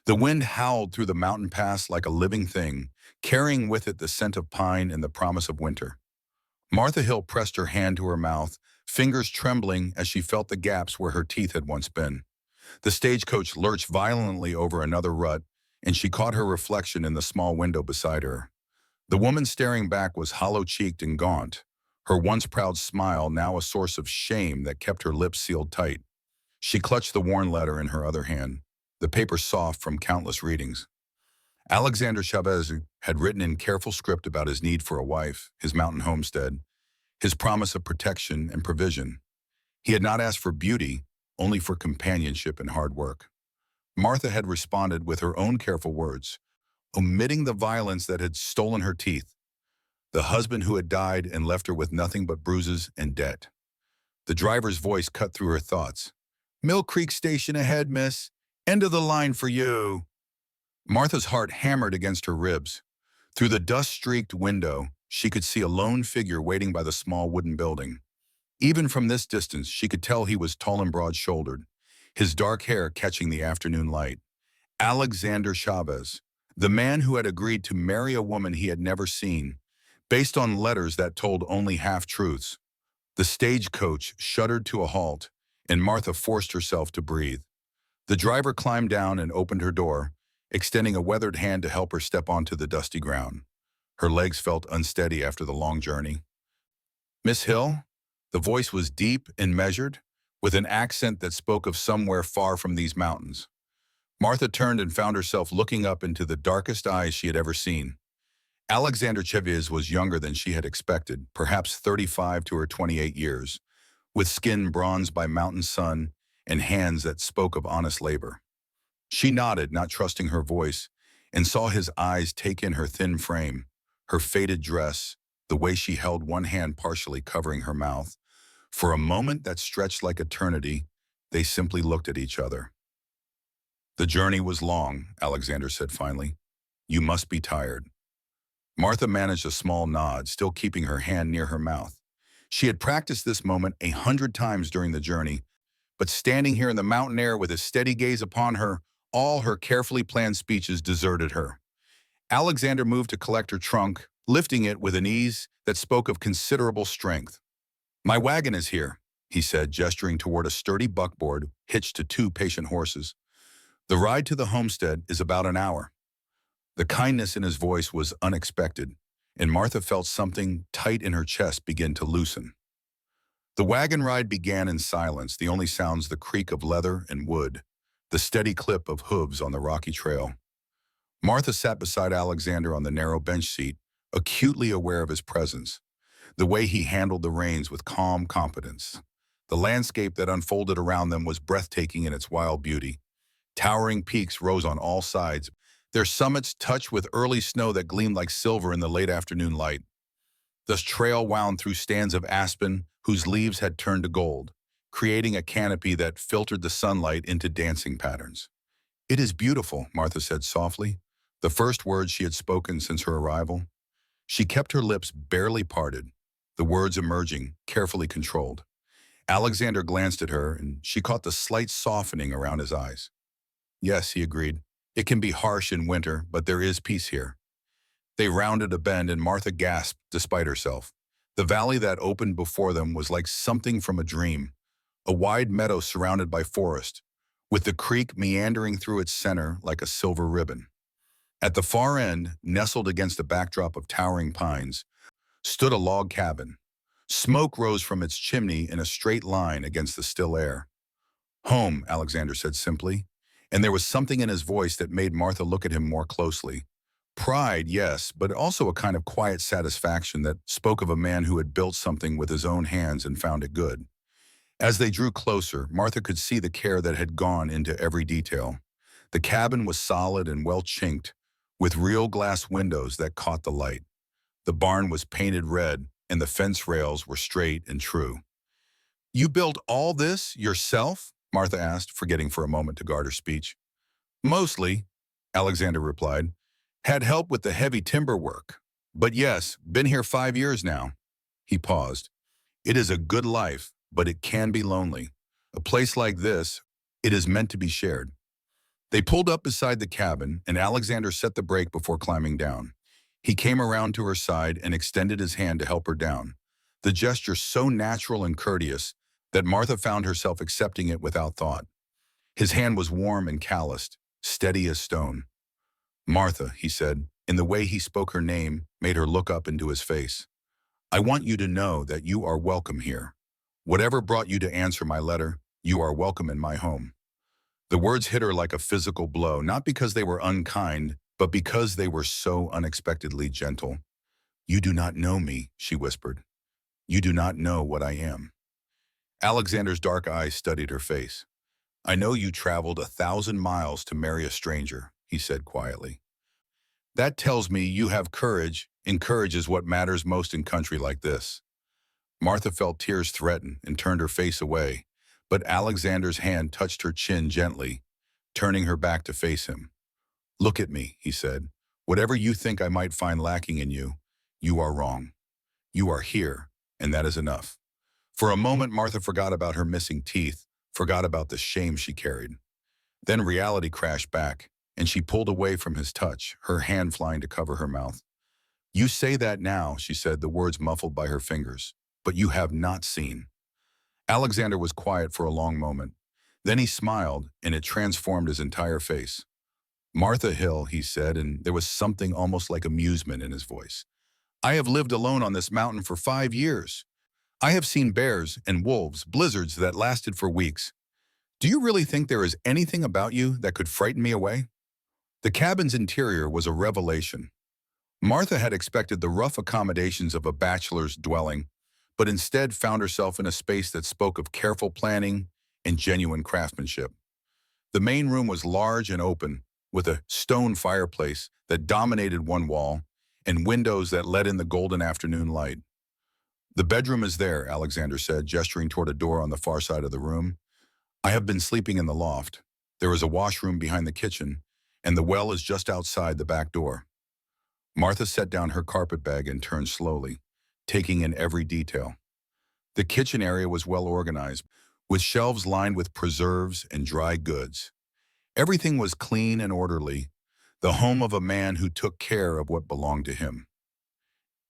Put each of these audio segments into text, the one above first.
The wind howled through the mountain pass like a living thing, carrying with it the scent of pine and the promise of winter. Martha Hill pressed her hand to her mouth, fingers trembling as she felt the gaps where her teeth had once been. The stagecoach lurched violently over another rut, and she caught her reflection in the small window beside her. The woman staring back was hollow-cheeked and gaunt, her once proud smile now a source of shame that kept her lips sealed tight. She clutched the worn letter in her other hand, the paper soft from countless readings. Alexander Chavez had written in careful script about his need for a wife, his mountain homestead, his promise of protection and provision. He had not asked for beauty, only for companionship and hard work. Martha had responded with her own careful words, omitting the violence that had stolen her teeth, the husband who had died and left her with nothing but bruises and debt. The driver's voice cut through her thoughts. "Mill Creek Station ahead, miss. End of the line for you." Martha's heart hammered against her ribs. Through the dust-streaked window, she could see a lone figure waiting by the small wooden building. Even from this distance, she could tell he was tall and broad-shouldered, his dark hair catching the afternoon light. Alexander Chavez, the man who had agreed to marry a woman he had never seen, based on letters that told only half-truths. The stagecoach shuddered to a halt, and Martha forced herself to breathe. The driver climbed down and opened her door, extending a weathered hand to help her step onto the dusty ground. Her legs felt unsteady after the long journey. "Miss Hill?" The voice was deep and measured, with an accent that spoke of somewhere far from these mountains. Martha turned and found herself looking up into the darkest eyes she had ever seen. Alexander Chavez was younger than she had expected, perhaps 35 to her 28 years, with skin bronzed by mountain sun and hands that spoke of honest labor. She nodded, not trusting her voice, and saw his eyes take in her thin frame, her faded dress, the way she held one hand partially covering her mouth. For a moment that stretched like eternity, they simply looked at each other. "The journey was long," Alexander said finally. "You must be tired." Martha managed a small nod, still keeping her hand near her mouth. She had practiced this moment 100 times during the journey, but standing here in the mountain air with a steady gaze upon her, all her carefully planned speeches deserted her. Alexander moved to collect her trunk, lifting it with an ease that spoke of considerable strength. "My wagon is here," he said, gesturing toward a sturdy buckboard hitched to two patient horses. "The ride to the homestead is about an hour." The kindness in his voice was unexpected, and Martha felt something tight in her chest begin to loosen. The wagon ride began in silence, the only sounds the creak of leather and wood, the steady clip of hooves on the rocky trail. Martha sat beside Alexander on the narrow bench seat, acutely aware of his presence, the way he handled the reins with calm competence. The landscape that unfolded around them was breathtaking in its wild beauty. Towering peaks rose on all sides, their summits touched with early snow that gleamed like silver in the late afternoon light. The trail wound through stands of aspen whose leaves had turned to gold, creating a canopy that filtered the sunlight into dancing patterns. "It is beautiful," Martha said softly, the first words she had spoken since her arrival. She kept her lips barely parted, the words emerging, carefully controlled. Alexander glanced at her, and she caught the slight softening around his eyes. "Yes," he agreed. "It can be harsh in winter, but there is peace here." They rounded a bend, and Martha gasped despite herself. The valley that opened before them was like something from a dream, a wide meadow surrounded by forest, with the creek meandering through its center like a silver ribbon. At the far end, nestled against a backdrop of towering pines, stood a log cabin. Smoke rose from its chimney in a straight line against the still air. "Home," Alexander said simply, and there was something in his voice that made Martha look at him more closely. Pride, yes, but also a kind of quiet satisfaction that spoke of a man who had built something with his own hands and found it good. As they drew closer, Martha could see the care that had gone into every detail. The cabin was solid and well chinked, with real glass windows that caught the light. The barn was painted red, and the fence rails were straight and true. "You built all this yourself?" Martha asked, forgetting for a moment to guard her speech. "Mostly," Alexander replied. "Had help with the heavy timber work. But yes, been here 5 years now." He paused. "It is a good life, but it can be lonely. A place like this, it is meant to be shared." They pulled up beside the cabin, and Alexander set the brake before climbing down. He came around to her side and extended his hand to help her down, the gesture so natural and courteous that Martha found herself accepting it without thought. His hand was warm and calloused, steady as stone. "Martha," he said, and the way he spoke her name made her look up into his face. "I want you to know that you are welcome here. Whatever brought you to answer my letter, you are welcome in my home." The words hit her like a physical blow, not because they were unkind, but because they were so unexpectedly gentle. "You do not know me," she whispered. "You do not know what I am." Alexander's dark eyes studied her face. "I know you traveled 1,000 miles to marry a stranger," he said quietly. "That tells me you have courage, and courage is what matters most in country like this." Martha felt tears threaten and turned her face away, but Alexander's hand touched her chin gently, turning her back to face him. "Look at me," he said. "Whatever you think I might find lacking in you, you are wrong. You are here, and that is enough." For a moment, Martha forgot about her missing teeth, forgot about the shame she carried. Then reality crashed back, and she pulled away from his touch, her hand flying to cover her mouth. "You say that now," she said, the words muffled by her fingers, "but you have not seen." Alexander was quiet for a long moment. Then he smiled, and it transformed his entire face. "Martha Hill," he said, and there was something almost like amusement in his voice. "I have lived alone on this mountain for 5 years. I have seen bears and wolves, blizzards that lasted for weeks. Do you really think there is anything about you that could frighten me away?" The cabin's interior was a revelation. Martha had expected the rough accommodations of a bachelor's dwelling, but instead found herself in a space that spoke of careful planning and genuine craftsmanship. The main room was large and open, with a stone fireplace that dominated one wall and windows that let in the golden afternoon light. "The bedroom is there," Alexander said, gesturing toward a door on the far side of the room. "I have been sleeping in the loft. There is a washroom behind the kitchen, and the well is just outside the back door." Martha set down her carpet bag and turned slowly, taking in every detail. The kitchen area was well organized, with shelves lined with preserves and dry goods. Everything was clean and orderly, the home of a man who took care of what belonged to him.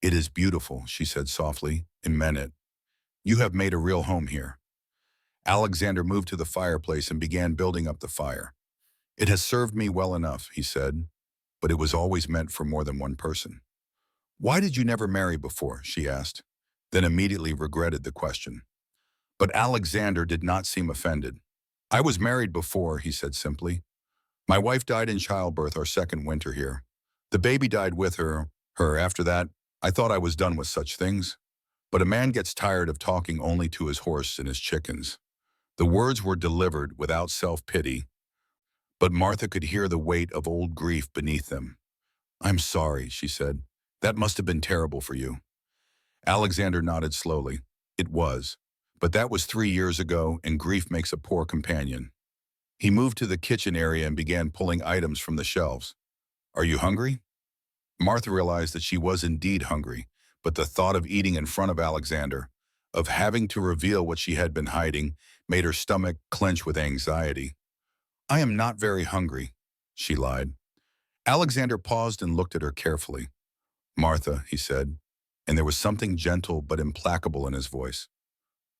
"It is beautiful," she said softly, and meant it. "You have made a real home here." Alexander moved to the fireplace and began building up the fire. "It has served me well enough," he said, "but it was always meant for more than one person." "Why did you never marry before?" she asked, then immediately regretted the question. But Alexander did not seem offended. "I was married before," he said simply. "My wife died in childbirth our second winter here. The baby died with her. After that, I thought I was done with such things. But a man gets tired of talking only to his horse and his chickens." The words were delivered without self-pity, but Martha could hear the weight of old grief beneath them. "I'm sorry," she said. "That must have been terrible for you." Alexander nodded slowly. "It was. But that was 3 years ago, and grief makes a poor companion." He moved to the kitchen area and began pulling items from the shelves. "Are you hungry?" Martha realized that she was indeed hungry, but the thought of eating in front of Alexander, of having to reveal what she had been hiding, made her stomach clench with anxiety. "I am not very hungry," she lied. Alexander paused and looked at her carefully. "Martha," he said, and there was something gentle but implacable in his voice.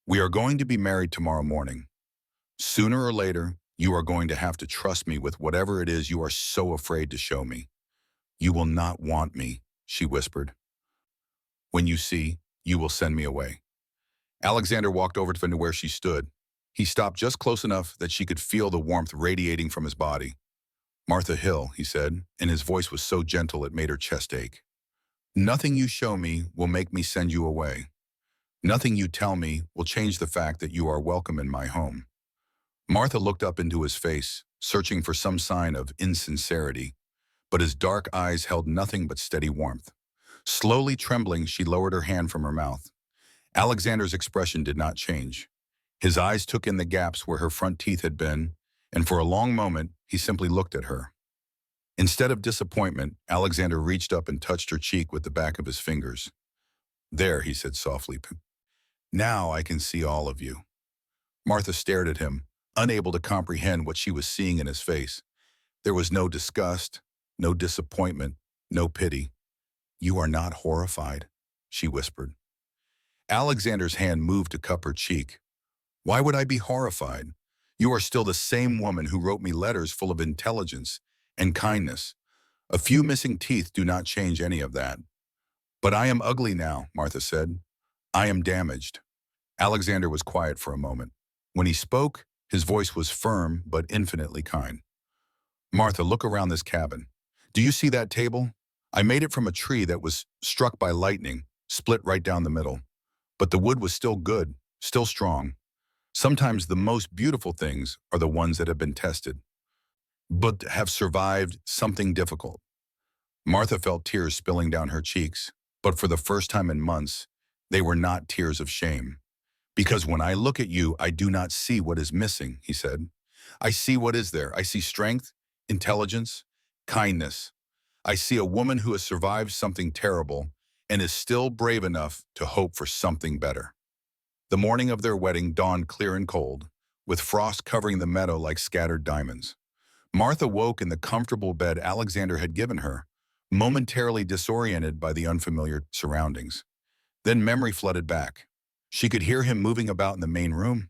"We are going to be married tomorrow morning. Sooner or later, you are going to have to trust me with whatever it is you are so afraid to show me. You will not want me," she whispered. "When you see, you will send me away." Alexander walked over to where she stood. He stopped just close enough that she could feel the warmth radiating from his body. "Martha Hill," he said, and his voice was so gentle it made her chest ache. "Nothing you show me will make me send you away. Nothing you tell me will change the fact that you are welcome in my home." Martha looked up into his face, searching for some sign of insincerity, but his dark eyes held nothing but steady warmth. Slowly trembling, she lowered her hand from her mouth. Alexander's expression did not change. His eyes took in the gaps where her front teeth had been, and for a long moment, he simply looked at her. Instead of disappointment, Alexander reached up and touched her cheek with the back of his fingers. "There," he said softly. "Now I can see all of you." Martha stared at him, unable to comprehend what she was seeing in his face. There was no disgust, no disappointment, no pity. "You are not horrified," she whispered. Alexander's hand moved to cup her cheek. "Why would I be horrified? You are still the same woman who wrote me letters full of intelligence and kindness. A few missing teeth do not change any of that." "But I am ugly now," Martha said. "I am damaged." Alexander was quiet for a moment. When he spoke, his voice was firm but infinitely kind. "Martha, look around this cabin. Do you see that table? I made it from a tree that was struck by lightning, split right down the middle. But the wood was still good, still strong. Sometimes the most beautiful things are the ones that have been tested, but have survived something difficult." Martha felt tears spilling down her cheeks, but for the first time in months, they were not tears of shame. "Because when I look at you, I do not see what is missing," he said. "I see what is there. I see strength, intelligence, kindness. I see a woman who has survived something terrible and is still brave enough to hope for something better." The morning of their wedding dawned clear and cold, with frost covering the meadow like scattered diamonds. Martha woke in the comfortable bed Alexander had given her, momentarily disoriented by the unfamiliar surroundings. Then memory flooded back. She could hear him moving about in the main room.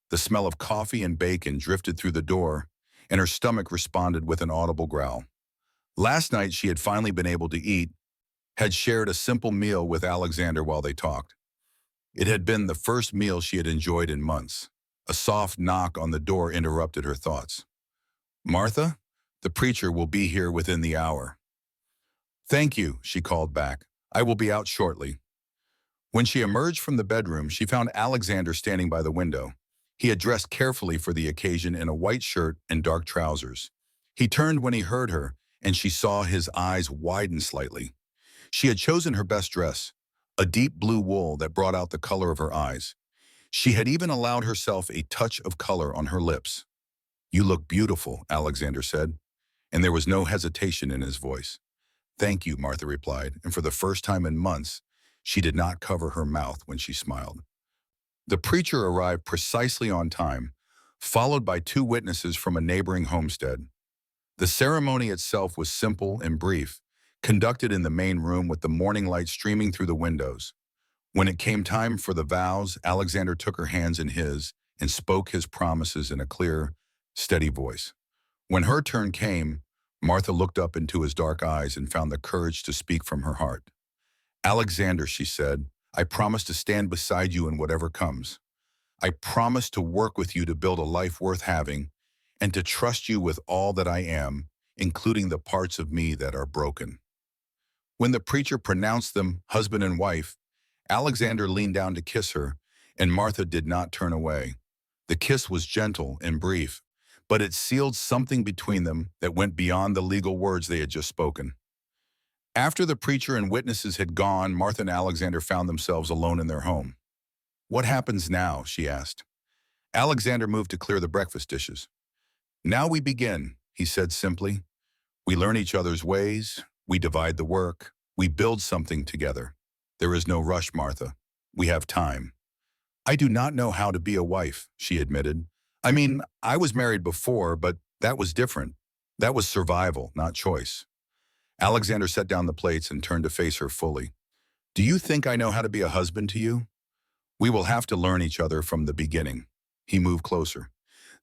The smell of coffee and bacon drifted through the door, and her stomach responded with an audible growl. Last night she had finally been able to eat, had shared a simple meal with Alexander while they talked. It had been the first meal she had enjoyed in months. A soft knock on the door interrupted her thoughts. "Martha, the preacher will be here within the hour." "Thank you," she called back. "I will be out shortly." When she emerged from the bedroom, she found Alexander standing by the window. He had dressed carefully for the occasion in a white shirt and dark trousers. He turned when he heard her, and she saw his eyes widen slightly. She had chosen her best dress, a deep blue wool that brought out the color of her eyes. She had even allowed herself a touch of color on her lips. "You look beautiful," Alexander said, and there was no hesitation in his voice. "Thank you," Martha replied, and for the first time in months, she did not cover her mouth when she smiled. The preacher arrived precisely on time, followed by two witnesses from a neighboring homestead. The ceremony itself was simple and brief, conducted in the main room with the morning light streaming through the windows. When it came time for the vows, Alexander took her hands in his and spoke his promises in a clear, steady voice. When her turn came, Martha looked up into his dark eyes and found the courage to speak from her heart. "Alexander," she said, "I promise to stand beside you in whatever comes. I promise to work with you to build a life worth having and to trust you with all that I am, including the parts of me that are broken." When the preacher pronounced them husband and wife, Alexander leaned down to kiss her, and Martha did not turn away. The kiss was gentle and brief, but it sealed something between them that went beyond the legal words they had just spoken. After the preacher and witnesses had gone, Martha and Alexander found themselves alone in their home. "What happens now?" she asked. Alexander moved to clear the breakfast dishes. "Now we begin," he said simply. "We learn each other's ways, we divide the work, we build something together. There is no rush, Martha. We have time." "I do not know how to be a wife," she admitted. "I mean, I was married before, but that was different. That was survival, not choice." Alexander set down the plates and turned to face her fully. "Do you think I know how to be a husband to you? We will have to learn each other from the beginning." He moved closer.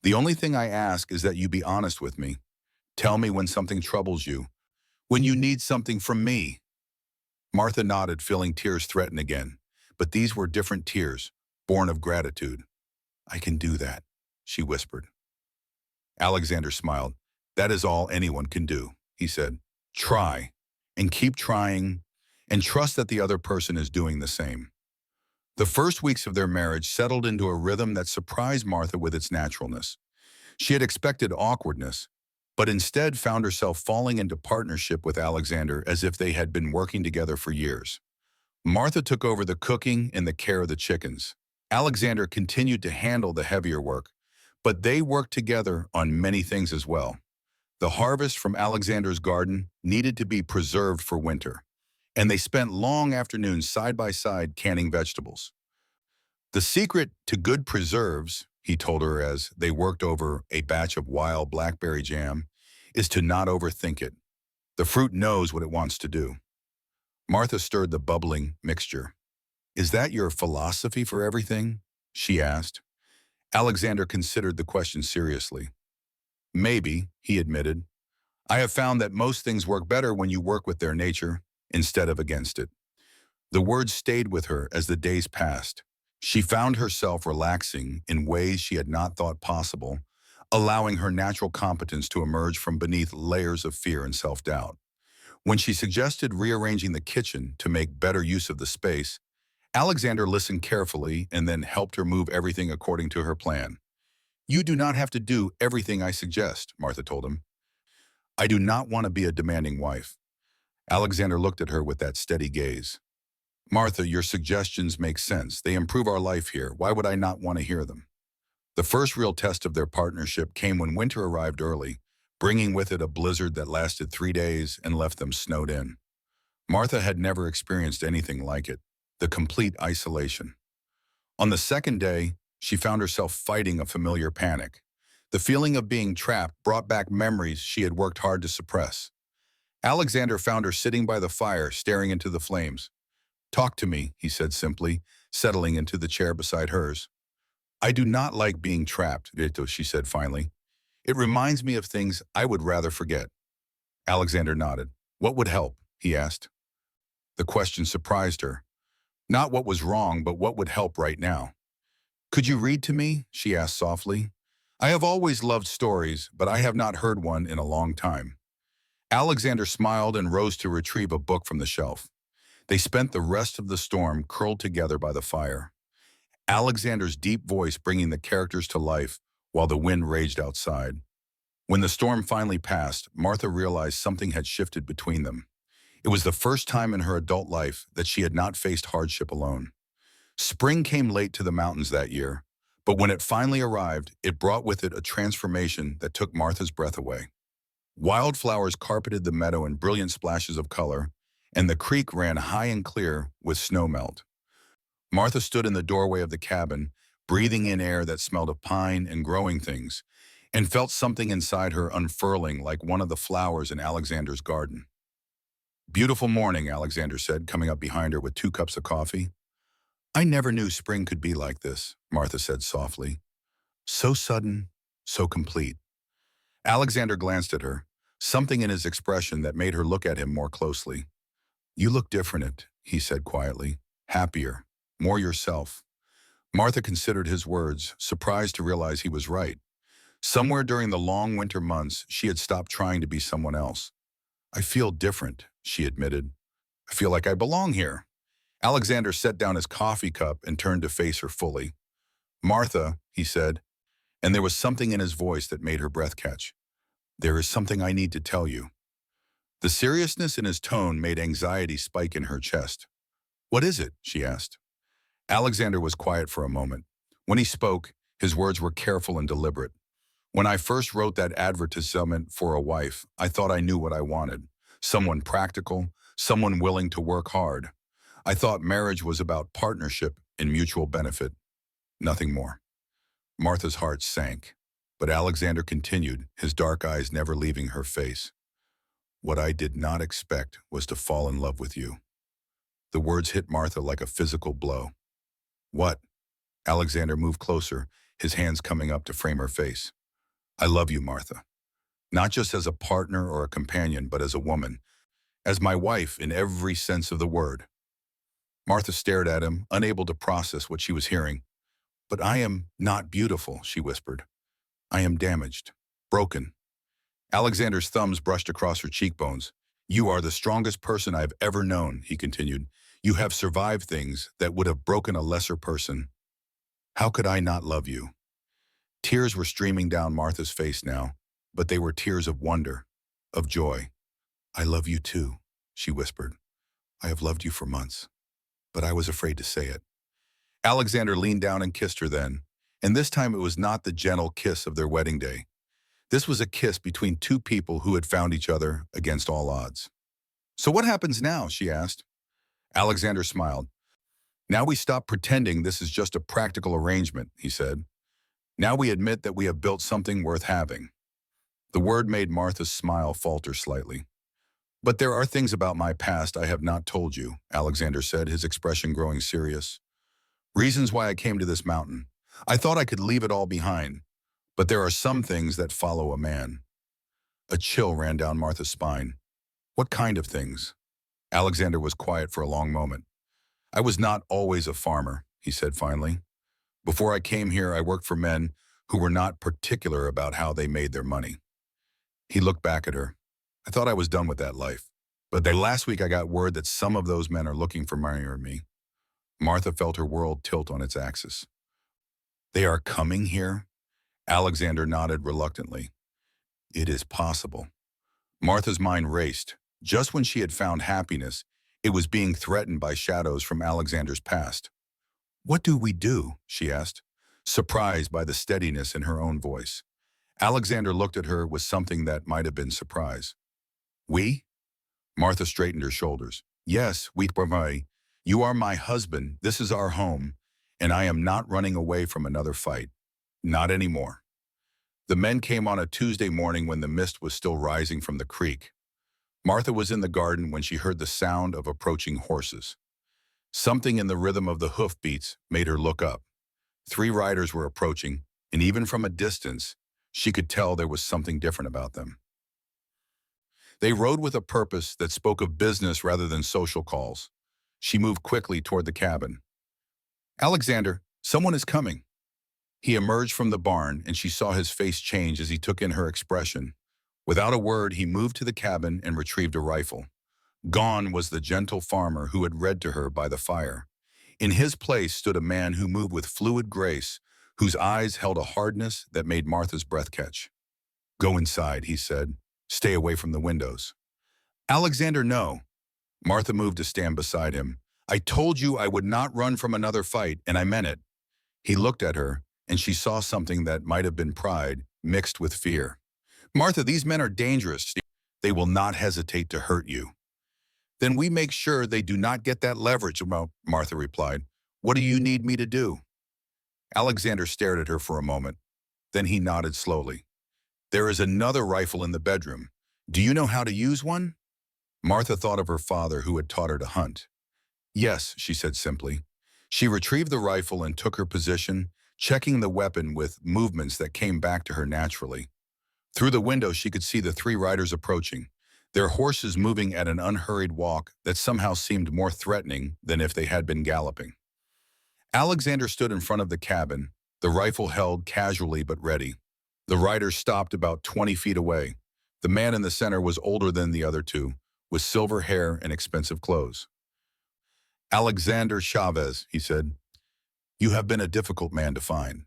"The only thing I ask is that you be honest with me. Tell me when something troubles you, when you need something from me." Martha nodded, feeling tears threaten again. But these were different tears, born of gratitude. "I can do that," she whispered. Alexander smiled. "That is all anyone can do," he said. "Try, and keep trying, and trust that the other person is doing the same." The first weeks of their marriage settled into a rhythm that surprised Martha with its naturalness. She had expected awkwardness, but instead found herself falling into partnership with Alexander as if they had been working together for years. Martha took over the cooking and the care of the chickens. Alexander continued to handle the heavier work, but they worked together on many things as well. The harvest from Alexander's garden needed to be preserved for winter, and they spent long afternoons side by side canning vegetables. "The secret to good preserves," he told her as they worked over a batch of wild blackberry jam, is to not overthink it. The fruit knows what it wants to do. Martha stirred the bubbling mixture. Is that your philosophy for everything? She asked. Alexander considered the question seriously. Maybe, he admitted. I have found that most things work better when you work with their nature instead of against it. The words stayed with her as the days passed. She found herself relaxing in ways she had not thought possible, allowing her natural competence to emerge from beneath layers of fear and self-doubt. When she suggested rearranging the kitchen to make better use of the space, Alexander listened carefully and then helped her move everything according to her plan. You do not have to do everything I suggest, Martha told him. I do not want to be a demanding wife. Alexander looked at her with that steady gaze. Martha, your suggestions make sense. They improve our life here. Why would I not want to hear them? The first real test of their partnership came when winter arrived early, bringing with it a blizzard that lasted 3 days and left them snowed in. Martha had never experienced anything like it, the complete isolation. On the second day, she found herself fighting a familiar panic. The feeling of being trapped brought back memories she had worked hard to suppress. Alexander found her sitting by the fire, staring into the flames. Talk to me, he said simply, settling into the chair beside hers. I do not like being trapped, Rito, she said finally. It reminds me of things I would rather forget. Alexander nodded. What would help? He asked. The question surprised her. Not what was wrong, but what would help right now. Could you read to me? She asked softly. I have always loved stories, but I have not heard one in a long time. Alexander smiled and rose to retrieve a book from the shelf. They spent the rest of the storm curled together by the fire. Alexander's deep voice bringing the characters to life while the wind raged outside. When the storm finally passed, Martha realized something had shifted between them. It was the first time in her adult life that she had not faced hardship alone. Spring came late to the mountains that year, but when it finally arrived, it brought with it a transformation that took Martha's breath away. Wildflowers carpeted the meadow in brilliant splashes of color, and the creek ran high and clear with snowmelt. Martha stood in the doorway of the cabin, breathing in air that smelled of pine and growing things, and felt something inside her unfurling like one of the flowers in Alexander's garden. Beautiful morning, Alexander said, coming up behind her with 2 cups of coffee. I never knew spring could be like this, Martha said softly. So sudden, so complete. Alexander glanced at her, something in his expression that made her look at him more closely. You look different, he said quietly, happier, more yourself. Martha considered his words, surprised to realize he was right. Somewhere during the long winter months, she had stopped trying to be someone else. I feel different, she admitted. I feel like I belong here. Alexander set down his coffee cup and turned to face her fully. Martha, he said, and there was something in his voice that made her breath catch. There is something I need to tell you. The seriousness in his tone made anxiety spike in her chest. What is it? She asked. Alexander was quiet for a moment. When he spoke, his words were careful and deliberate. When I first wrote that advertisement for a wife, I thought I knew what I wanted. Someone practical, someone willing to work hard. I thought marriage was about partnership and mutual benefit. Nothing more. Martha's heart sank, but Alexander continued, his dark eyes never leaving her face. What I did not expect was to fall in love with you. The words hit Martha like a physical blow. What? Alexander moved closer, his hands coming up to frame her face. I love you, Martha. Not just as a partner or a companion, but as a woman. As my wife in every sense of the word. Martha stared at him, unable to process what she was hearing. But I am not beautiful, she whispered. I am damaged, broken. Alexander's thumbs brushed across her cheekbones. You are the strongest person I've ever known, he continued. You have survived things that would have broken a lesser person. How could I not love you? Tears were streaming down Martha's face now, but they were tears of wonder, of joy. I love you too, she whispered. I have loved you for months, but I was afraid to say it. Alexander leaned down and kissed her then, and this time it was not the gentle kiss of their wedding day. This was a kiss between 2 people who had found each other against all odds. So what happens now? She asked. Alexander smiled. Now we stop pretending this is just a practical arrangement, he said. Now we admit that we have built something worth having. The word made Martha's smile falter slightly. But there are things about my past I have not told you, Alexander said, his expression growing serious. Reasons why I came to this mountain. I thought I could leave it all behind, but there are some things that follow a man. A chill ran down Martha's spine. What kind of things? Alexander was quiet for a long moment. I was not always a farmer, he said finally. Before I came here, I worked for men who were not particular about how they made their money. He looked back at her. I thought I was done with that life. But then last week I got word that some of those men are looking for marrying me. Martha felt her world tilt on its axis. They are coming here? Alexander nodded reluctantly. It is possible. Martha's mind raced. Just when she had found happiness, it was being threatened by shadows from Alexander's past. What do we do? She asked, surprised by the steadiness in her own voice. Alexander looked at her with something that might have been surprise. We? Martha straightened her shoulders. Yes, we provide. You are my husband, this is our home, and I am not running away from another fight. Not anymore. The men came on a Tuesday morning when the mist was still rising from the creek. Martha was in the garden when she heard the sound of approaching horses. Something in the rhythm of the hoofbeats made her look up. 3 riders were approaching, and even from a distance, she could tell there was something different about them. They rode with a purpose that spoke of business rather than social calls. She moved quickly toward the cabin. Alexander, someone is coming. He emerged from the barn, and she saw his face change as he took in her expression. Without a word, he moved to the cabin and retrieved a rifle. Gone was the gentle farmer who had read to her by the fire. In his place stood a man who moved with fluid grace, whose eyes held a hardness that made Martha's breath catch. Go inside, he said. Stay away from the windows. Alexander, no. Martha moved to stand beside him. I told you I would not run from another fight, and I meant it. He looked at her, and she saw something that might have been pride mixed with fear. Martha, these men are dangerous. They will not hesitate to hurt you. Then we make sure they do not get that leverage, Martha replied. What do you need me to do? Alexander stared at her for a moment. Then he nodded slowly. There is another rifle in the bedroom. Do you know how to use one? Martha thought of her father who had taught her to hunt. Yes, she said simply. She retrieved the rifle and took her position, checking the weapon with movements that came back to her naturally. Through the window, she could see the 3 riders approaching, their horses moving at an unhurried walk that somehow seemed more threatening than if they had been galloping. Alexander stood in front of the cabin, the rifle held casually but ready. The riders stopped about 20 feet away. The man in the center was older than the other 2, with silver hair and expensive clothes. Alexander Chavez, he said, you have been a difficult man to find.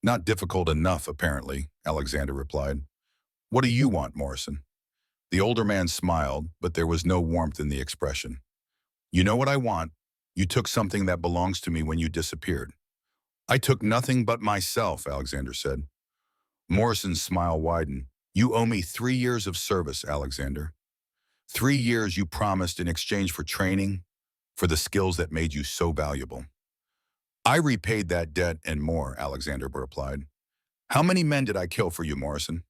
Not difficult enough, apparently, Alexander replied. What do you want, Morrison? The older man smiled, but there was no warmth in the expression. You know what I want? You took something that belongs to me when you disappeared. I took nothing but myself, Alexander said. Morrison's smile widened. You owe me 3 years of service, Alexander. 3 years you promised in exchange for training, for the skills that made you so valuable. I repaid that debt and more, Alexander replied. How many men did I kill for you, Morrison?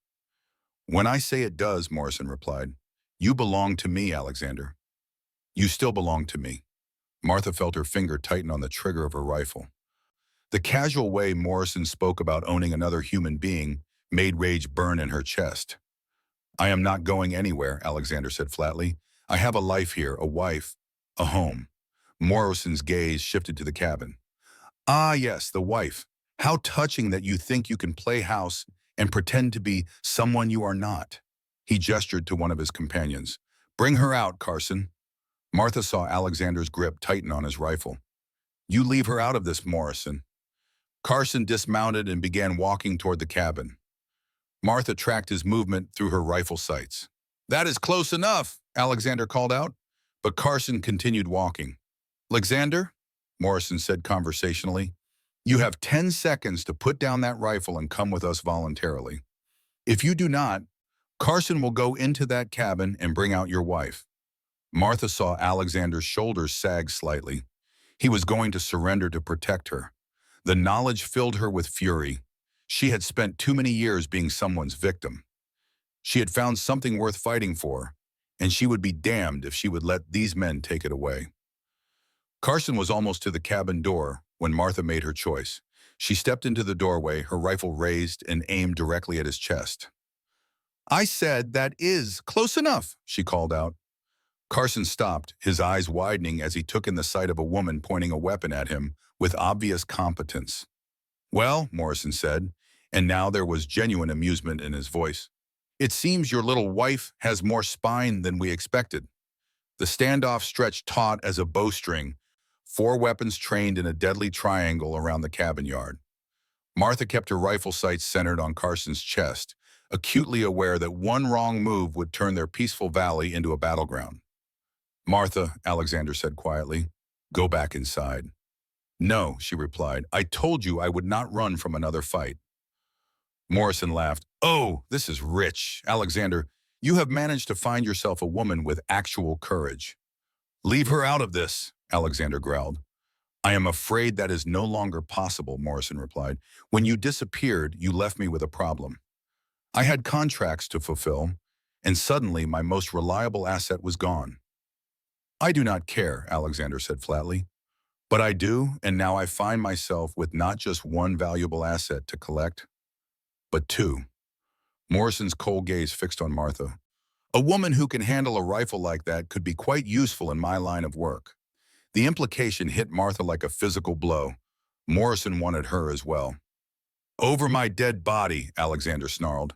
When I say it does, Morrison replied. You belong to me, Alexander. You still belong to me. Martha felt her finger tighten on the trigger of her rifle. The casual way Morrison spoke about owning another human being made rage burn in her chest. I am not going anywhere, Alexander said flatly. I have a life here, a wife, a home. Morrison's gaze shifted to the cabin. Ah, yes, the wife. How touching that you think you can play house and pretend to be someone you are not. He gestured to one of his companions. Bring her out, Carson. Martha saw Alexander's grip tighten on his rifle. You leave her out of this, Morrison. Carson dismounted and began walking toward the cabin. Martha tracked his movement through her rifle sights. That is close enough, Alexander called out, but Carson continued walking. Alexander, Morrison said conversationally, you have 10 seconds to put down that rifle and come with us voluntarily. If you do not, Carson will go into that cabin and bring out your wife. Martha saw Alexander's shoulders sag slightly. He was going to surrender to protect her. The knowledge filled her with fury. She had spent too many years being someone's victim. She had found something worth fighting for, and she would be damned if she would let these men take it away. Carson was almost to the cabin door when Martha made her choice. She stepped into the doorway, her rifle raised and aimed directly at his chest. "I said that is close enough," she called out. Carson stopped, his eyes widening as he took in the sight of a woman pointing a weapon at him with obvious competence. "Well," Morrison said, and now there was genuine amusement in his voice, "it seems your little wife has more spine than we expected." The standoff stretched taut as a bowstring, 4 weapons trained in a deadly triangle around the cabin yard. Martha kept her rifle sights centered on Carson's chest, acutely aware that one wrong move would turn their peaceful valley into a battleground. "Martha," Alexander said quietly, "go back inside." "No," she replied. "I told you I would not run from another fight." Morrison laughed. "Oh, this is rich. Alexander, you have managed to find yourself a woman with actual courage." "Leave her out of this," Alexander growled. "I am afraid that is no longer possible," Morrison replied. "When you disappeared, you left me with a problem. I had contracts to fulfill, and suddenly my most reliable asset was gone." "I do not care," Alexander said flatly. "But I do, and now I find myself with not just one valuable asset to collect, but 2. Morrison's cold gaze fixed on Martha. "A woman who can handle a rifle like that could be quite useful in my line of work." The implication hit Martha like a physical blow. Morrison wanted her as well. "Over my dead body," Alexander snarled.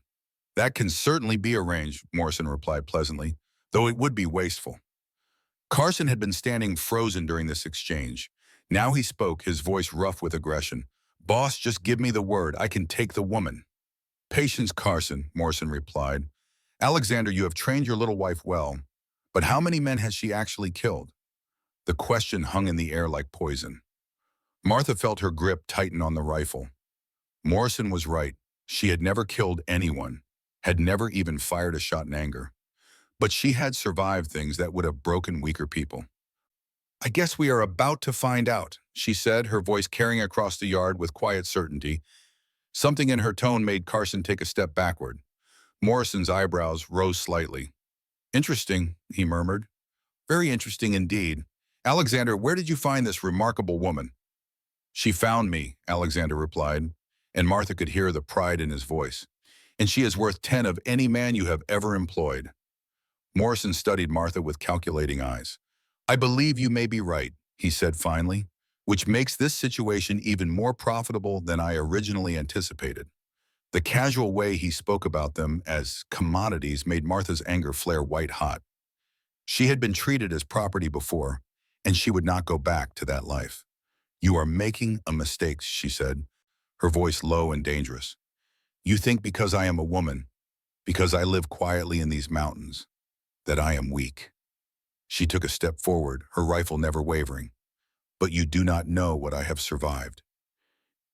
"That can certainly be arranged," Morrison replied pleasantly, "though it would be wasteful." Carson had been standing frozen during this exchange. Now he spoke, his voice rough with aggression. "Boss, just give me the word. I can take the woman." "Patience, Carson," Morrison replied. "Alexander, you have trained your little wife well, but how many men has she actually killed?" The question hung in the air like poison. Martha felt her grip tighten on the rifle. Morrison was right. She had never killed anyone, had never even fired a shot in anger. But she had survived things that would have broken weaker people. "I guess we are about to find out," she said, her voice carrying across the yard with quiet certainty. Something in her tone made Carson take a step backward. Morrison's eyebrows rose slightly. "Interesting," he murmured. "Very interesting indeed. Alexander, where did you find this remarkable woman?" "She found me," Alexander replied, and Martha could hear the pride in his voice. "And she is worth 10 of any man you have ever employed." Morrison studied Martha with calculating eyes. "I believe you may be right," he said finally, "which makes this situation even more profitable than I originally anticipated." The casual way he spoke about them as commodities made Martha's anger flare white-hot. She had been treated as property before, and she would not go back to that life. "You are making a mistake," she said, her voice low and dangerous. "You think because I am a woman, because I live quietly in these mountains, that I am weak." She took a step forward, her rifle never wavering. "But you do not know what I have survived.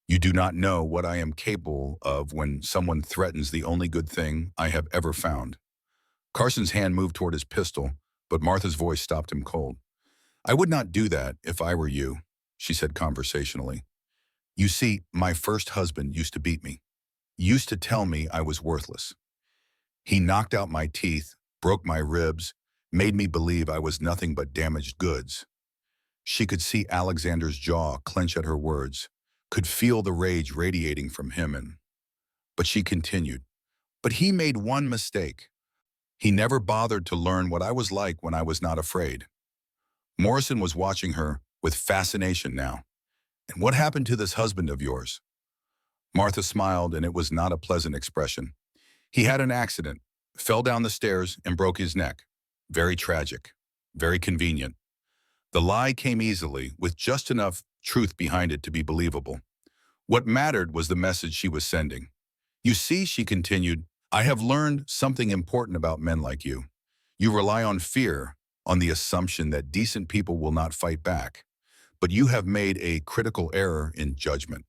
You do not know what I am capable of when someone threatens the only good thing I have ever found." Carson's hand moved toward his pistol, but Martha's voice stopped him cold. "I would not do that if I were you," she said conversationally. "You see, my first husband used to beat me, used to tell me I was worthless. He knocked out my teeth, broke my ribs, made me believe I was nothing but damaged goods." She could see Alexander's jaw clench at her words, could feel the rage radiating from him, but she continued, "But he made one mistake. He never bothered to learn what I was like when I was not afraid." Morrison was watching her with fascination now. "And what happened to this husband of yours?" Martha smiled, and it was not a pleasant expression. "He had an accident, fell down the stairs, and broke his neck. Very tragic, very convenient." The lie came easily, with just enough truth behind it to be believable. What mattered was the message she was sending. "You see," she continued, "I have learned something important about men like you. You rely on fear, on the assumption that decent people will not fight back. But you have made a critical error in judgment."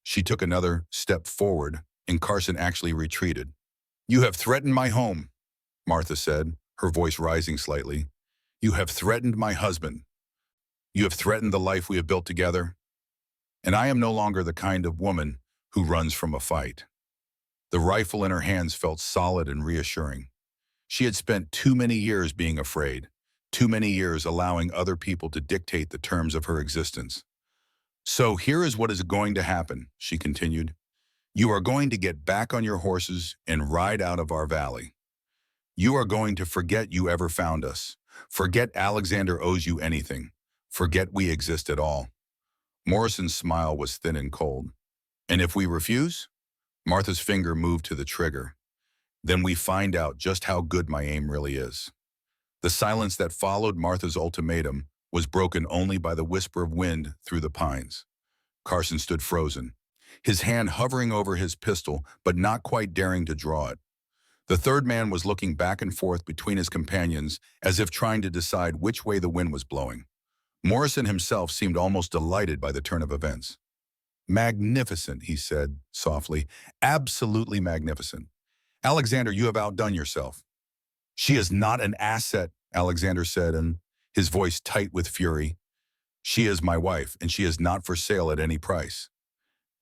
She took another step forward, and Carson actually retreated. "You have threatened my home," Martha said, her voice rising slightly. "You have threatened my husband. You have threatened the life we have built together. And I am no longer the kind of woman who runs from a fight." The rifle in her hands felt solid and reassuring. She had spent too many years being afraid, too many years allowing other people to dictate the terms of her existence. "So here is what is going to happen," she continued. "You are going to get back on your horses and ride out of our valley. You are going to forget you ever found us. Forget Alexander owes you anything. Forget we exist at all." Morrison's smile was thin and cold. "And if we refuse?" Martha's finger moved to the trigger. "Then we find out just how good my aim really is." The silence that followed Martha's ultimatum was broken only by the whisper of wind through the pines. Carson stood frozen, his hand hovering over his pistol but not quite daring to draw it. The third man was looking back and forth between his companions as if trying to decide which way the wind was blowing. Morrison himself seemed almost delighted by the turn of events. "Magnificent," he said softly. "Absolutely magnificent. Alexander, you have outdone yourself." "She is not an asset," Alexander said, and his voice tight with fury. "She is my wife, and she is not for sale at any price."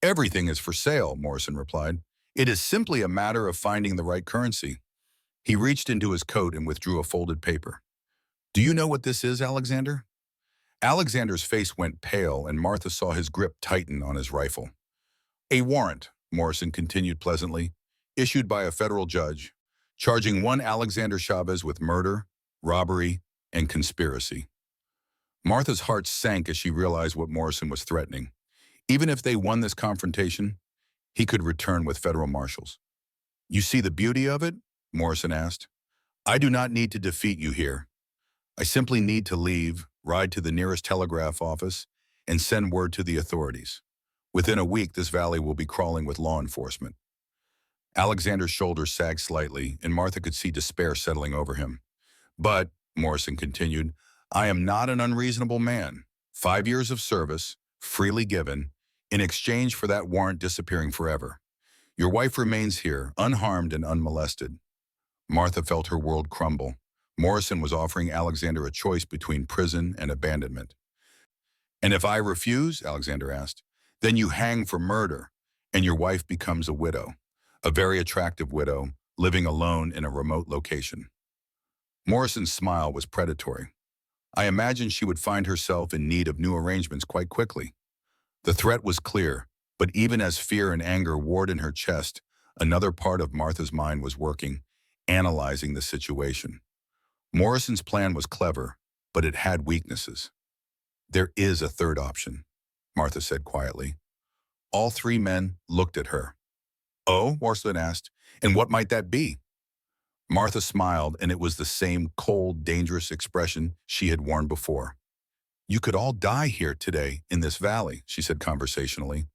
"Everything is for sale," Morrison replied. "It is simply a matter of finding the right currency." He reached into his coat and withdrew a folded paper. "Do you know what this is, Alexander?" Alexander's face went pale, and Martha saw his grip tighten on his rifle. "A warrant," Morrison continued pleasantly, "issued by a federal judge, charging one Alexander Chavez with murder, robbery, and conspiracy." Martha's heart sank as she realized what Morrison was threatening. Even if they won this confrontation, he could return with federal marshals. "You see the beauty of it?" Morrison asked. "I do not need to defeat you here. I simply need to leave, ride to the nearest telegraph office, and send word to the authorities. Within a week, this valley will be crawling with law enforcement." Alexander's shoulders sagged slightly, and Martha could see despair settling over him. "But," Morrison continued, "I am not an unreasonable man. 5 years of service, freely given, in exchange for that warrant disappearing forever. Your wife remains here, unharmed and unmolested." Martha felt her world crumble. Morrison was offering Alexander a choice between prison and abandonment. "And if I refuse," Alexander asked, "then you hang for murder, and your wife becomes a widow, a very attractive widow, living alone in a remote location." Morrison's smile was predatory. "I imagined she would find herself in need of new arrangements quite quickly." The threat was clear, but even as fear and anger warred in her chest, another part of Martha's mind was working, analyzing the situation. Morrison's plan was clever, but it had weaknesses. "There is a third option," Martha said quietly. All three men looked at her. "Oh?" Morrison asked. "And what might that be?" Martha smiled, and it was the same cold, dangerous expression she had worn before. "You could all die here today in this valley," she said conversationally.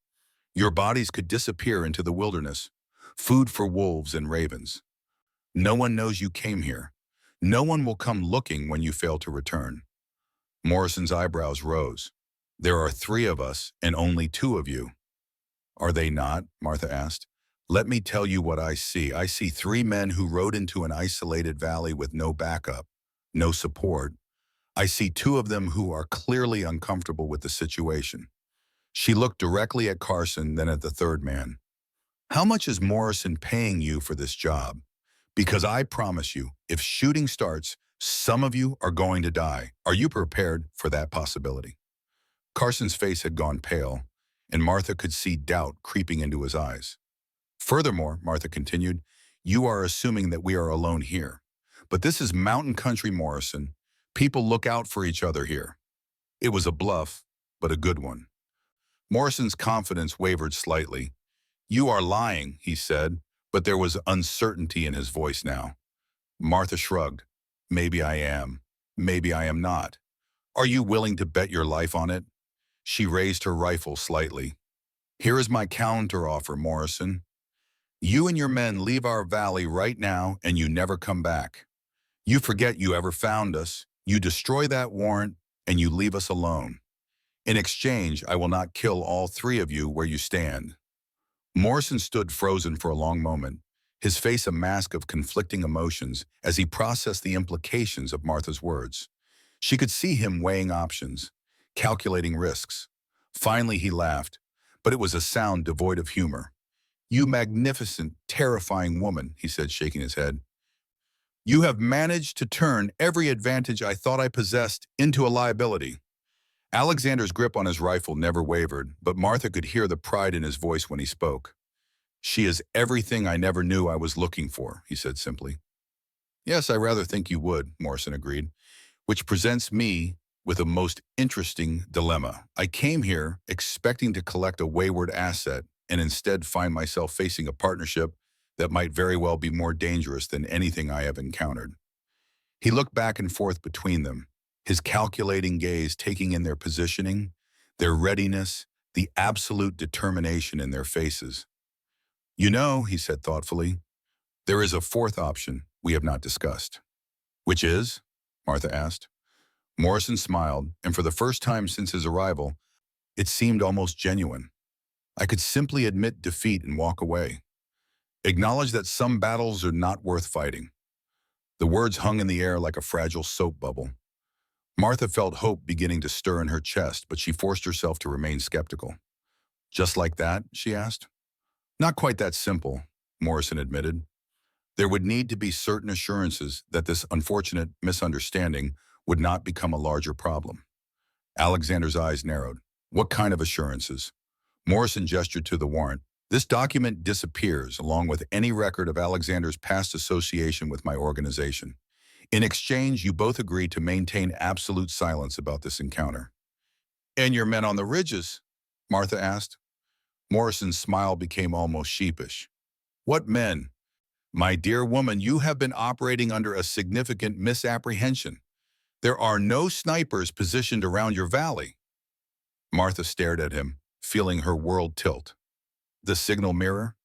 "Your bodies could disappear into the wilderness, food for wolves and ravens. No one knows you came here. No one will come looking when you fail to return." Morrison's eyebrows rose. "There are 3 of us and only 2 of you." "Are they not?" Martha asked. "Let me tell you what I see. I see 3 men who rode into an isolated valley with no backup, no support. I see 2 of them who are clearly uncomfortable with the situation." She looked directly at Carson, then at the third man. "How much is Morrison paying you for this job? Because I promise you, if shooting starts, some of you are going to die. Are you prepared for that possibility?" Carson's face had gone pale, and Martha could see doubt creeping into his eyes. "Furthermore," Martha continued, "you are assuming that we are alone here. But this is mountain country, Morrison. People look out for each other here." It was a bluff, but a good one. Morrison's confidence wavered slightly. "You are lying," he said, but there was uncertainty in his voice now. Martha shrugged. "Maybe I am. Maybe I am not. Are you willing to bet your life on it?" She raised her rifle slightly. "Here is my counteroffer, Morrison. You and your men leave our valley right now and you never come back. You forget you ever found us, you destroy that warrant, and you leave us alone. In exchange, I will not kill all 3 of you where you stand." Morrison stood frozen for a long moment, his face a mask of conflicting emotions as he processed the implications of Martha's words. She could see him weighing options, calculating risks. Finally he laughed, but it was a sound devoid of humor. You magnificent, terrifying woman, he said, shaking his head. You have managed to turn every advantage I thought I possessed into a liability. Alexander's grip on his rifle never wavered, but Martha could hear the pride in his voice when he spoke. She is everything I never knew I was looking for, he said simply. Yes, I rather think you would, Morrison agreed, which presents me with a most interesting dilemma. I came here expecting to collect a wayward asset and instead find myself facing a partnership that might very well be more dangerous than anything I have encountered. He looked back and forth between them, his calculating gaze taking in their positioning, their readiness, the absolute determination in their faces. You know, he said thoughtfully, there is a fourth option we have not discussed. Which is? Martha asked. Morrison smiled, and for the first time since his arrival, it seemed almost genuine. I could simply admit defeat and walk away. Acknowledge that some battles are not worth fighting. The words hung in the air like a fragile soap bubble. Martha felt hope beginning to stir in her chest, but she forced herself to remain skeptical. Just like that? She asked. Not quite that simple, Morrison admitted. There would need to be certain assurances that this unfortunate misunderstanding would not become a larger problem. Alexander's eyes narrowed. What kind of assurances? Morrison gestured to the warrant. This document disappears along with any record of Alexander's past association with my organization. In exchange, you both agreed to maintain absolute silence about this encounter. And your men on the ridges? Martha asked. Morrison's smile became almost sheepish. What men? My dear woman, you have been operating under a significant misapprehension. There are no snipers positioned around your valley. Martha stared at him, feeling her world tilt. The signal mirror?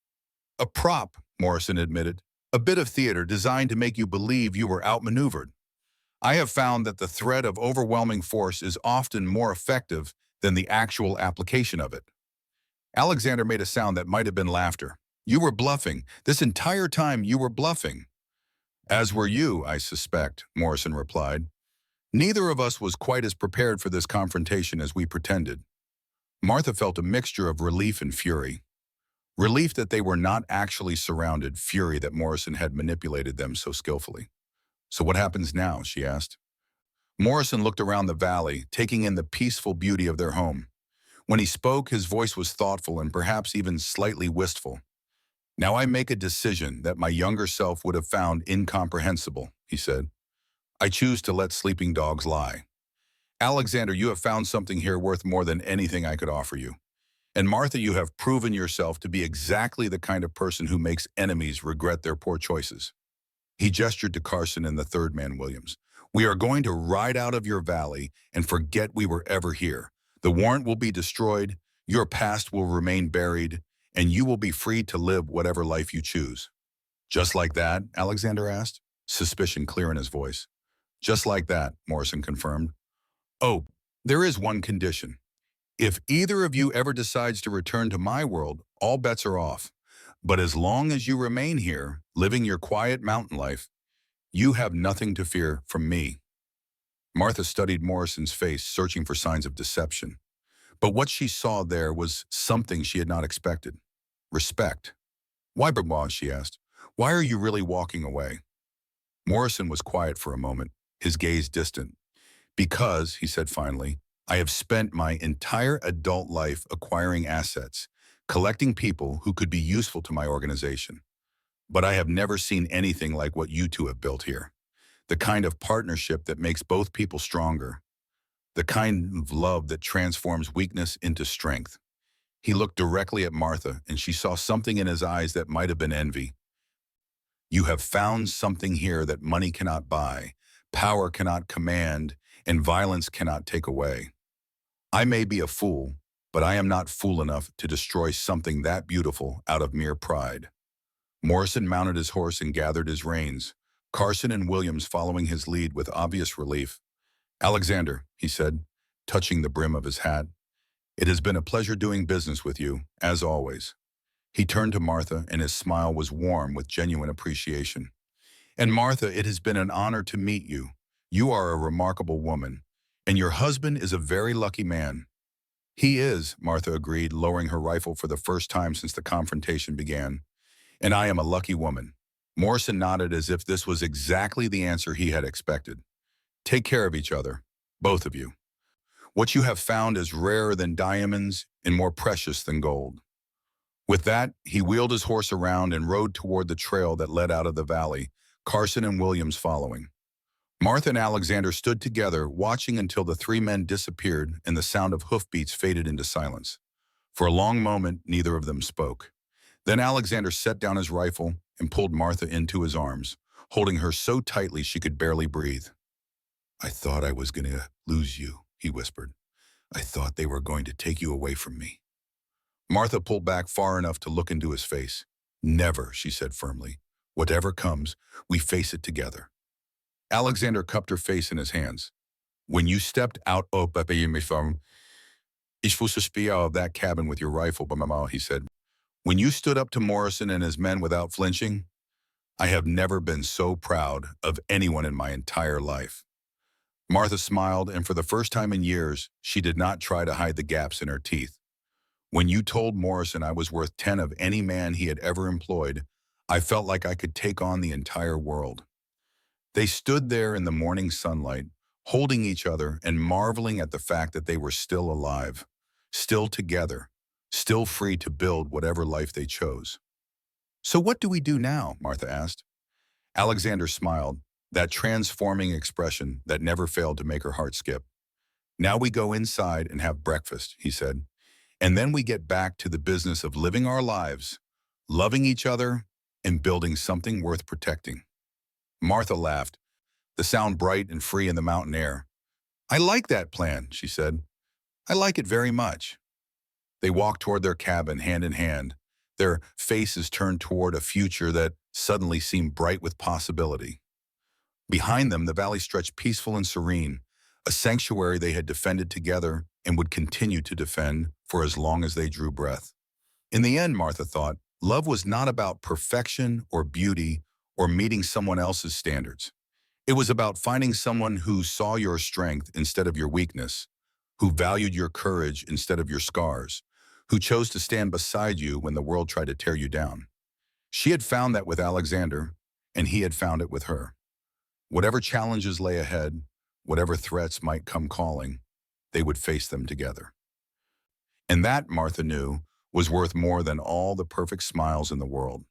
A prop, Morrison admitted. A bit of theater designed to make you believe you were outmaneuvered. I have found that the threat of overwhelming force is often more effective than the actual application of it. Alexander made a sound that might have been laughter. You were bluffing. This entire time you were bluffing. As were you, I suspect, Morrison replied. Neither of us was quite as prepared for this confrontation as we pretended. Martha felt a mixture of relief and fury. Relief that they were not actually surrounded, fury that Morrison had manipulated them so skillfully. So what happens now? She asked. Morrison looked around the valley, taking in the peaceful beauty of their home. When he spoke, his voice was thoughtful and perhaps even slightly wistful. Now I make a decision that my younger self would have found incomprehensible, he said. I choose to let sleeping dogs lie. Alexander, you have found something here worth more than anything I could offer you. And Martha, you have proven yourself to be exactly the kind of person who makes enemies regret their poor choices. He gestured to Carson and the third man, Williams. We are going to ride out of your valley and forget we were ever here. The warrant will be destroyed, your past will remain buried, and you will be free to live whatever life you choose. Just like that? Alexander asked, suspicion clear in his voice. Just like that, Morrison confirmed. Oh, there is one condition. If either of you ever decides to return to my world, all bets are off. But as long as you remain here, living your quiet mountain life, you have nothing to fear from me. Martha studied Morrison's face, searching for signs of deception. But what she saw there was something she had not expected. Respect. Why, Benoit, she asked. Why are you really walking away? Morrison was quiet for a moment, his gaze distant. Because, he said finally, I have spent my entire adult life acquiring assets, collecting people who could be useful to my organization. But I have never seen anything like what you two have built here. The kind of partnership that makes both people stronger. The kind of love that transforms weakness into strength. He looked directly at Martha, and she saw something in his eyes that might have been envy. You have found something here that money cannot buy, power cannot command, and violence cannot take away. I may be a fool, but I am not fool enough to destroy something that beautiful out of mere pride. Morrison mounted his horse and gathered his reins, Carson and Williams following his lead with obvious relief. Alexander, he said, touching the brim of his hat, it has been a pleasure doing business with you, as always. He turned to Martha, and his smile was warm with genuine appreciation. And Martha, it has been an honor to meet you. You are a remarkable woman, and your husband is a very lucky man. He is, Martha agreed, lowering her rifle for the first time since the confrontation began. And I am a lucky woman. Morrison nodded as if this was exactly the answer he had expected. Take care of each other, both of you. What you have found is rarer than diamonds and more precious than gold. With that, he wheeled his horse around and rode toward the trail that led out of the valley, Carson and Williams following. Martha and Alexander stood together, watching until the three men disappeared and the sound of hoofbeats faded into silence. For a long moment, neither of them spoke. Then Alexander set down his rifle and pulled Martha into his arms, holding her so tightly she could barely breathe. I thought I was going to lose you, he whispered. I thought they were going to take you away from me. Martha pulled back far enough to look into his face. Never, she said firmly. Whatever comes, we face it together. Alexander cupped her face in his hands. When you stepped out of that cabin with your rifle, Mama, he said. When you stood up to Morrison and his men without flinching, I have never been so proud of anyone in my entire life. Martha smiled, and for the first time in years, she did not try to hide the gaps in her teeth. When you told Morrison I was worth 10 of any man he had ever employed, I felt like I could take on the entire world. They stood there in the morning sunlight, holding each other and marveling at the fact that they were still alive, still together, still free to build whatever life they chose. So what do we do now? Martha asked. Alexander smiled, that transforming expression that never failed to make her heart skip. Now we go inside and have breakfast, he said, and then we get back to the business of living our lives, loving each other, and building something worth protecting. Martha laughed, the sound bright and free in the mountain air. I like that plan, she said. I like it very much. They walked toward their cabin hand in hand, their faces turned toward a future that suddenly seemed bright with possibility. Behind them, the valley stretched peaceful and serene, a sanctuary they had defended together and would continue to defend for as long as they drew breath. In the end, Martha thought, love was not about perfection or beauty or meeting someone else's standards. It was about finding someone who saw your strength instead of your weakness, who valued your courage instead of your scars, who chose to stand beside you when the world tried to tear you down. She had found that with Alexander, and he had found it with her. Whatever challenges lay ahead, whatever threats might come calling, they would face them together. And that, Martha knew, was worth more than all the perfect smiles in the world.